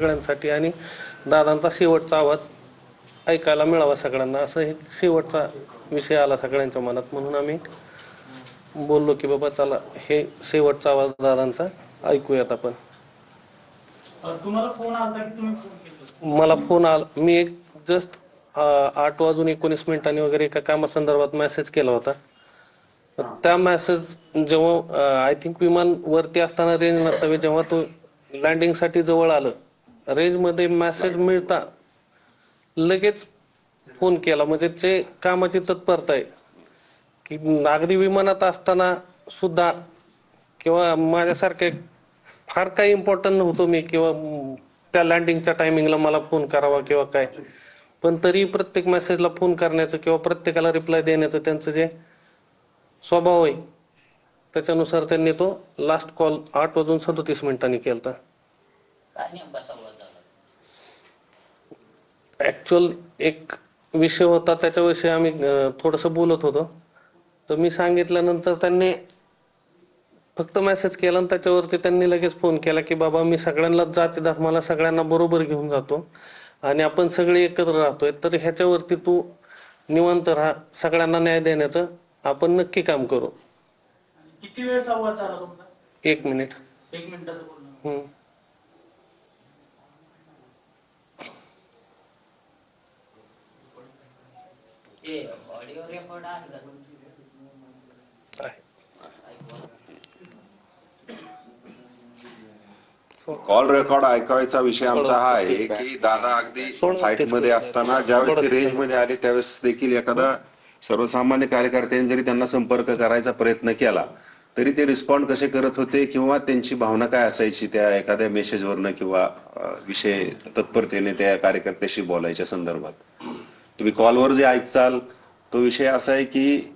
सगळ्यांसाठी आणि दादांचा शेवटचा आवाज ऐकायला मिळावा सगळ्यांना, असं एक शेवटचा विषय आला सगळ्यांच्या मनात. म्हणून आम्ही बोललो की बाबा चला हे शेवटचा आवाज दादांचा ऐकूयात आपण. तुम्हाला फोन आला की तुम्ही फोन केला? मला फोन आला, मी एक जस्ट 8:19 वगैरे एका कामासंदर्भात मेसेज केला होता. त्या मेसेज जेव्हा आय थिंक विमान वरती असताना रेंज नसावी, जेव्हा तो लँडिंग साठी जवळ आलं, रेंज मध्ये मेसेज मिळता लगेच फोन केला. म्हणजे ते कामाची तत्परता आहे की अगदी विमानात असताना सुद्धा किंवा माझ्यासारखे फार काही इम्पॉर्टंट नव्हतो मी किंवा त्या लँडिंगच्या टायमिंगला मला फोन करावा किंवा काय, पण तरी प्रत्येक मेसेजला फोन करण्याचं किंवा प्रत्येकाला रिप्लाय देण्याचं त्यांचं जे स्वभाव आहे त्याच्यानुसार त्यांनी तो लास्ट कॉल 8:37 केलता. ऍक्च्युअल एक विषय होता, त्याच्याविषयी आम्ही थोडंसं बोलत होतो. तर मी सांगितल्यानंतर त्यांनी फक्त मेसेज केला आणि त्याच्यावरती त्यांनी लगेच फोन केला की बाबा मी सगळ्यांना जाती धर्माला सगळ्यांना बरोबर घेऊन जातो आणि आपण सगळे एकत्र राहतोय, तर ह्याच्यावरती तू निवांत राहा, सगळ्यांना न्याय देण्याचं आपण नक्की काम करू. किती वेळ संवाद झाला तुमचा? 1 मिनिट. 1 मिनिटाचं बोलणं. ऑडिओ रेकॉर्ड आहे का? कॉल रेकॉर्ड ऐकायचा विषय आमचा हा आहे की दादा अगदी फ्लाईट मध्ये असताना ज्यावेळेस ते रेंज मध्ये आले त्यावेळेस देखील एखादा सर्वसामान्य कार्यकर्त्यांनी जरी त्यांना संपर्क करायचा प्रयत्न केला तरी ते रिस्पॉन्ड कसे करत होते किंवा त्यांची भावना काय असायची त्या एखाद्या मेसेजवरनं किंवा विषय तत्परतेने त्या कार्यकर्त्याशी बोलायच्या संदर्भात. तुम्ही कॉलवर जे ऐकचाल तो विषय असा आहे की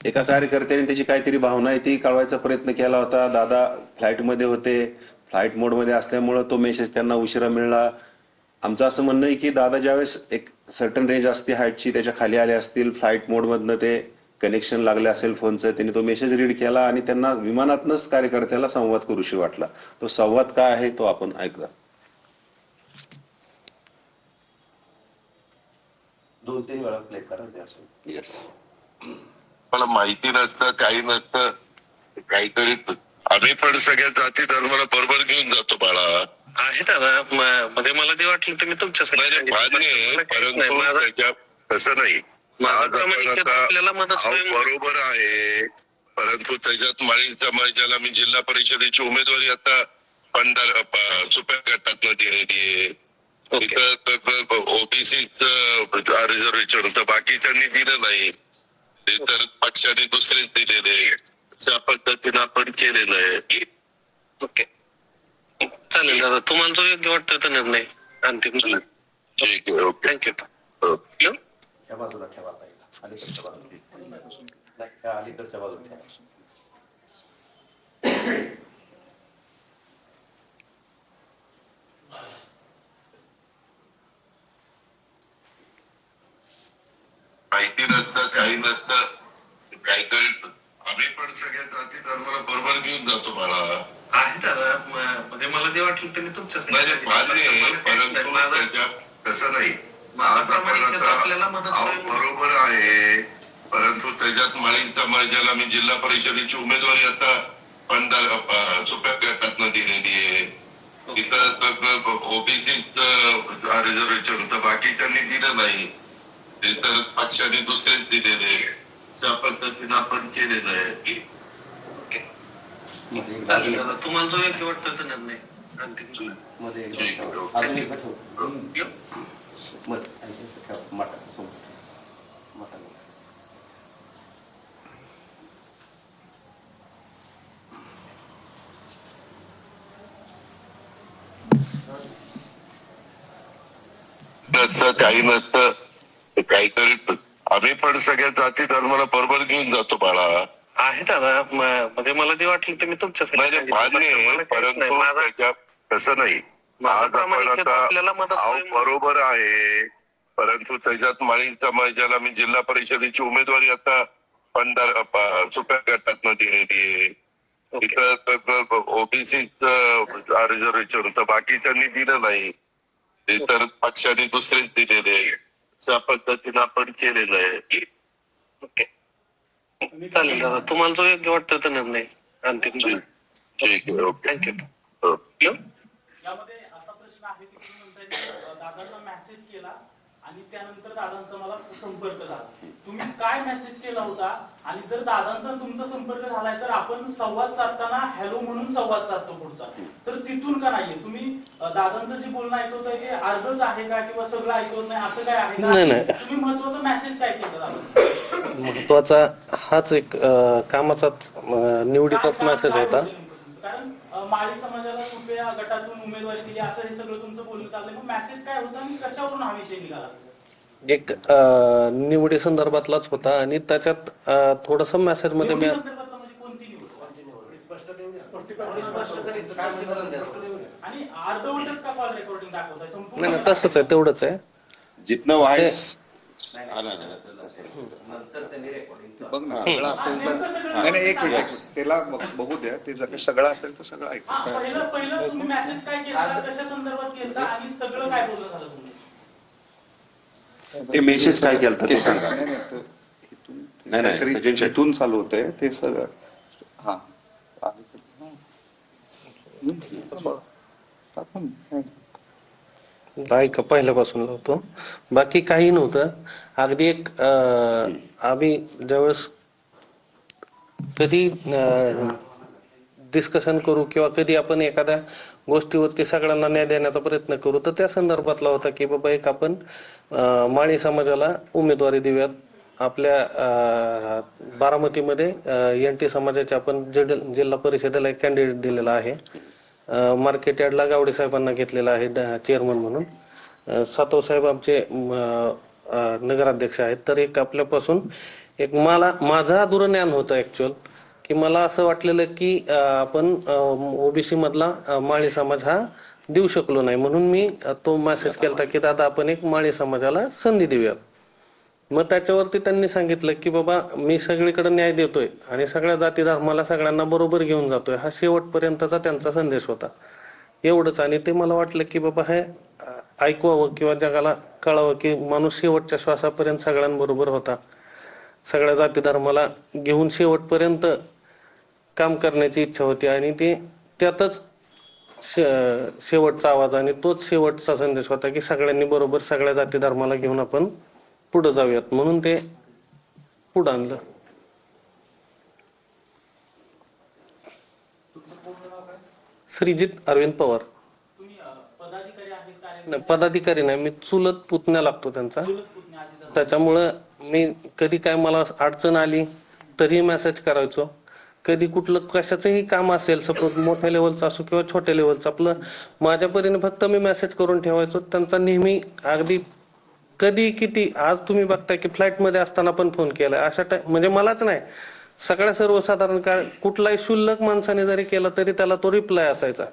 एका कार्यकर्त्याने त्याची काहीतरी भावना आहे ती कळवायचा प्रयत्न केला होता. दादा फ्लाईटमध्ये होते, फ्लाईट मोडमध्ये असल्यामुळं तो मेसेज त्यांना उशिरा मिळाला. आमचं असं म्हणणं आहे की दादा ज्यावेळेस एक सर्टन रेंज असते हाईटची त्याच्या खाली आले असतील, फ्लाईट मोडमधनं ते कनेक्शन लागले असेल फोनचं, त्यांनी तो मेसेज रीड केला आणि त्यांना विमानातनच कार्यकर्त्याला संवाद करूशी वाटला. तो संवाद काय आहे तो आपण ऐकला. 2-3 वेळा प्ले करायचे असेल. येस. मला माहिती नसतं, काही नसतं, काहीतरी आम्ही पण सगळ्या जाती धर्माला बरोबर घेऊन जातो बाळा. आहे दादा, म्हणजे मला जे वाटलं ते मी तुमच्यासाठी परंतु तसं नाही. आज आपण आता बरोबर आहे, परंतु त्याच्यात माळी समाजाला मी जिल्हा परिषदेची उमेदवारी आता सुप्या गटात दिलेली आहे. तिथं ओबीसीच रिझर्वेशन होतं, बाकीच्यांनी दिलं नाही, ते तर पक्षाने दुसरेच दिलेले. त्या पद्धतीनं आपण केलेलं आहे. ओके चालेल दादा, तुम्हाला जो योग्य वाटतं तो निर्णय अंतिम. ठीक आहे, ओके, थँक्यू. त्या बाजूला ठेवा पाहिजे, अलीकडच्या बाजूला, त्या अलीकडच्या बाजूला ठेवा. माहिती नसतं, काही नसतं, काहीतरी आम्ही पण सगळ्या जाती धर्माला बरोबर घेऊन जातो बाळा. आहे दादा, म्हणजे मला जे वाटलं ते मी तुमच्यासाठी परंतु त्याच्यात तसं नाही. आज आपण आता बरोबर आहे, परंतु त्याच्यात माळी समाजाला मी जिल्हा परिषदेची उमेदवारी आता सुप्या गटात दिलेली आहे. तिथं ओबीसीच रिझर्वेशन होतं, बाकीच्यांनी दिलं नाही, ते तर पक्षाने दुसरेच दिलेले. त्या पद्धतीनं आपण केलेलं आहे. चालेल दादा, तुम्हाला जो योग्य वाटतं तो निर्णय अंतिम. मध्ये नसतं, काही नसतं, काहीतरी आम्ही पण सगळ्या जाती धर्माला बरोबर घेऊन जातो बाळा. आहे दादा, म्हणजे मला जे वाटलं ते मी तुमच्यासाठी परंतु त्याच्यात तसं नाही. आज आपण आता बरोबर आहे, परंतु त्याच्यात माळी समाजाला मी जिल्हा परिषदेची उमेदवारी आता सुप्या गटात दिलेली आहे. तिथं ओबीसी रिझर्वेशन तर बाकीच्यांनी दिलं नाही, इतर पक्षाने दुसरेच दिलेले, त्या पद्धतीनं आपण केलेलं आहे. ओके, चालेल दादा, तुम्हाला जो योग्य वाटतं तो निर्णय अंतिम ठीक आहे, ओके. थँक्यू. यामध्ये असा प्रश्न आहे की तुम्ही म्हणताय की दादांना मेसेज केला आणि त्यानंतर दादांचा मला संपर्क झाला. तुम्ही काय मेसेज केला होता आणि जर दादांचा तुमचा संपर्क झालाय तर आपण संवाद साधताना हॅलो म्हणून संवाद साधतो पुढचा, तर तिथून का नाहीये? तुम्ही दादांचं जे बोलणं ऐकवताय ते अर्धच आहे का किंवा सगळं ऐकवत नाही असं काय आहे का? नाही. तुम्ही महत्वाचा मेसेज काय केला दादा? महत्वाचा हाच एक कामाचाच निवडीचाच मेसेज होता. कारण माळी समाजाला सुप्रिया गटातून उमेदवारी दिली असं हे सगळं तुमचं बोलणं चाललंय. मग मेसेज काय होता आणि कशावरून हा विषय निघाला? एक निवडी संदर्भातलाच होता आणि त्याच्यात थोडस मेसेज मध्ये मी संदर्भातला म्हणजे कोणती निवड? आणि अर्धवटच का कॉल रेकॉर्डिंग दाखवताय? संपूर्ण नाही तसंच आहे, तेवढंच आहे. जिथनं व्हायस नंतर त्यांनी रेकॉर्डिंग बघ ना, सगळं असेल तर नेमकं सगळं नाही नाही, एक सांगा. मिनिट त्याला बघू द्या. ते जर सगळं असेल तर सगळं ऐकू. पहिलं तुम्ही मेसेज काय केला, कशा संदर्भात केला आणि सगळं काय बोलणं झालं तुम्ही? ते मेसेज काय केलं ते सांगा. नाही, नाही, तर इथून- नाही, नाही, काहीतरी सचिन शेट्टी. इथून चालू होतंय ते सगळं. हा ऐका, पहिल्यापासून लावतो, बाकी काही नव्हतं. अगदी एक आम्ही ज्यावेळेस कधी डिस्कशन करू किंवा कधी आपण एखाद्या गोष्टीवरती सगळ्यांना न्याय देण्याचा प्रयत्न करू, तर त्या संदर्भातला होता की बाबा एक आपण माळी समाजाला उमेदवारी देऊयात. आपल्या बारामतीमध्ये NT समाजाचे आपण जिल्हा परिषदेला एक कॅन्डिडेट दिलेला आहे. मार्केट यार्डला गावडे साहेबांना घेतलेला आहे चेअरमन म्हणून. सातव साहेब आमचे नगराध्यक्ष आहेत. तर एक आपल्यापासून एक माझा दुर्ज्ञान होतं ऍक्च्युअल, की मला असं वाटलेलं की आपण ओबीसी मधला माळी समाज हा देऊ शकलो नाही, म्हणून मी तो मेसेज केला की दादा आपण एक माळी समाजाला संधी देऊया. मग त्याच्यावरती त्यांनी सांगितलं की बाबा मी सगळीकडे न्याय देतोय आणि सगळ्या जाती धर्माला सगळ्यांना बरोबर घेऊन जातोय, हा शेवटपर्यंतचा त्यांचा संदेश होता. एवढंच. आणि ते मला वाटलं की बाबा हे ऐकवावं किंवा जगाला कळावं की माणूस शेवटच्या श्वासापर्यंत सगळ्यांबरोबर होता, सगळ्या जाती धर्माला घेऊन शेवटपर्यंत काम करण्याची इच्छा होती आणि ते त्यातच शेवटचा आवाज आणि तोच शेवटचा संदेश होता की सगळ्यांनी बरोबर सगळ्या जाती धर्माला घेऊन आपण पुढे जाऊयात, म्हणून ते पुढे आणलं. श्रीजित अरविंद पवार. तुम्ही पदाधिकारी आहेत, नाही, पदाधिकारी नाही, मी चुलत पुतण्या लागतो त्यांचा. पुतण्या आजी त्याच्यामुळं मी कधी काय मला अडचण आली तरी मेसेज करायचो. कधी कुठलं कशाचंही काम असेल, सपोज मोठ्या लेवलचं असो किंवा छोट्या लेवलचं, आपलं माझ्या परीने फक्त मी मेसेज करून ठेवायचो. त्यांचा नेहमी अगदी कधी किती, आज तुम्ही बघताय की फ्लाईट मध्ये असताना पण फोन केलाय अशा म्हणजे मलाच नाही, सगळ्या सर्वसाधारण काय कुठलाही क्षुल्लक माणसाने जरी केला तरी त्याला तो रिप्लाय असायचा.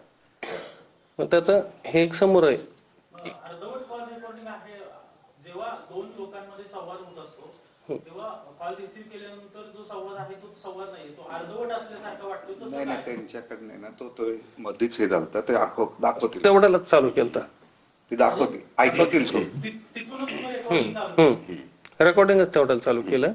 मग त्याचं हे एक समोर आहे. अर्धवट कॉल रेकॉर्डिंग आहे. जेव्हा दोन लोकांमध्ये संवाद होत असतो तेव्हा कॉल रिसीव्ह केल्यानंतर जो संवाद आहे तो संवाद नाही, तो अर्धवट असल्यासारखं वाटतो. तसं नाही नाही, काय? त्यांच्याकडनं ना तो मध्येच हे झालं ते दाखवतील. तेवढ्यालाच चालू केलं. ते दाखवतील, ऐकवतील सोड. तिथूनच तुम्ही रेकॉर्डिंग चालू रेकॉर्डिंगच तेवढ्याला चालू केलं.